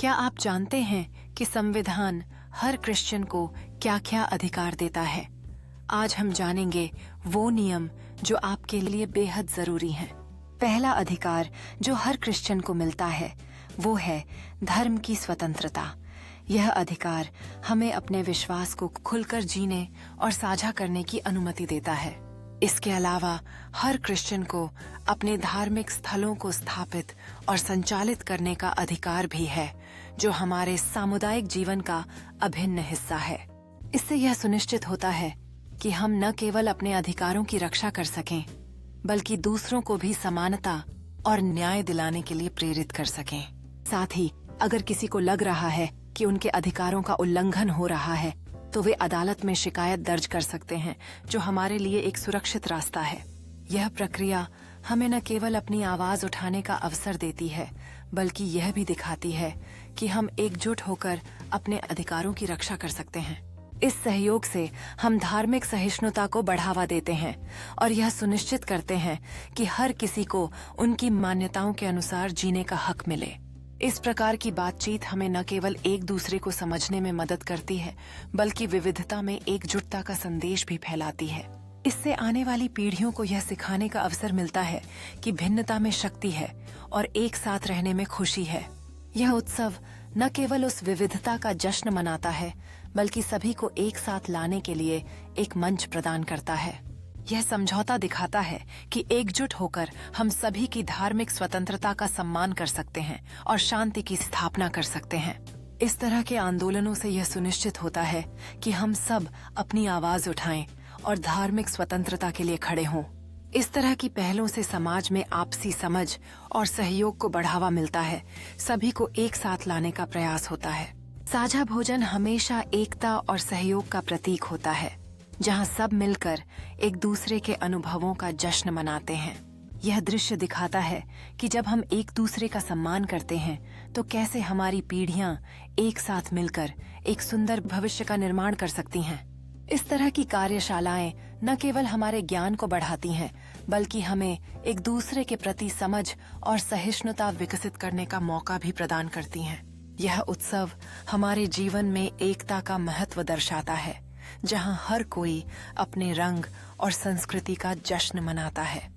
क्या आप जानते हैं कि संविधान हर क्रिश्चियन को क्या-क्या अधिकार देता है? आज हम जानेंगे वो नियम जो आपके लिए बेहद जरूरी हैं। पहला अधिकार जो हर क्रिश्चियन को मिलता है वो है धर्म की स्वतंत्रता। यह अधिकार हमें अपने विश्वास को खुलकर जीने और साझा करने की अनुमति देता है। इसके अलावा हर क्रिश्चियन को अपने धार्मिक स्थलों को स्थापित और संचालित करने का अधिकार भी है, जो हमारे सामुदायिक जीवन का अभिन्न हिस्सा है। इससे यह सुनिश्चित होता है कि हम न केवल अपने अधिकारों की रक्षा कर सकें, बल्कि दूसरों को भी समानता और न्याय दिलाने के लिए प्रेरित कर सकें। साथ ही अगर किसी को लग रहा है कि उनके अधिकारों का उल्लंघन हो रहा है, तो वे अदालत में शिकायत दर्ज कर सकते हैं, जो हमारे लिए एक सुरक्षित रास्ता है। यह प्रक्रिया हमें न केवल अपनी आवाज उठाने का अवसर देती है, बल्कि यह भी दिखाती है कि हम एकजुट होकर अपने अधिकारों की रक्षा कर सकते हैं। इस सहयोग से हम धार्मिक सहिष्णुता को बढ़ावा देते हैं और यह सुनिश्चित करते हैं कि हर किसी को उनकी मान्यताओं के अनुसार जीने का हक मिले। इस प्रकार की बातचीत हमें न केवल एक दूसरे को समझने में मदद करती है, बल्कि विविधता में एकजुटता का संदेश भी फैलाती है। इससे आने वाली पीढ़ियों को यह सिखाने का अवसर मिलता है कि भिन्नता में शक्ति है और एक साथ रहने में खुशी है। यह उत्सव न केवल उस विविधता का जश्न मनाता है, बल्कि सभी को एक साथ लाने के लिए एक मंच प्रदान करता है। यह समझौता दिखाता है कि एकजुट होकर हम सभी की धार्मिक स्वतंत्रता का सम्मान कर सकते हैं और शांति की स्थापना कर सकते हैं। इस तरह के आंदोलनों से यह सुनिश्चित होता है कि हम सब अपनी आवाज उठाएं और धार्मिक स्वतंत्रता के लिए खड़े हों। इस तरह की पहलों से समाज में आपसी समझ और सहयोग को बढ़ावा मिलता है, सभी को एक साथ लाने का प्रयास होता है। साझा भोजन हमेशा एकता और सहयोग का प्रतीक होता है, जहां सब मिलकर एक दूसरे के अनुभवों का जश्न मनाते हैं। यह दृश्य दिखाता है कि जब हम एक दूसरे का सम्मान करते हैं, तो कैसे हमारी पीढ़ियां एक साथ मिलकर एक सुंदर भविष्य का निर्माण कर सकती हैं। इस तरह की कार्यशालाएं न केवल हमारे ज्ञान को बढ़ाती हैं, बल्कि हमें एक दूसरे के प्रति समझ और सहिष्णुता विकसित करने का मौका भी प्रदान करती हैं। यह उत्सव हमारे जीवन में एकता का महत्व दर्शाता है, जहां हर कोई अपने रंग और संस्कृति का जश्न मनाता है।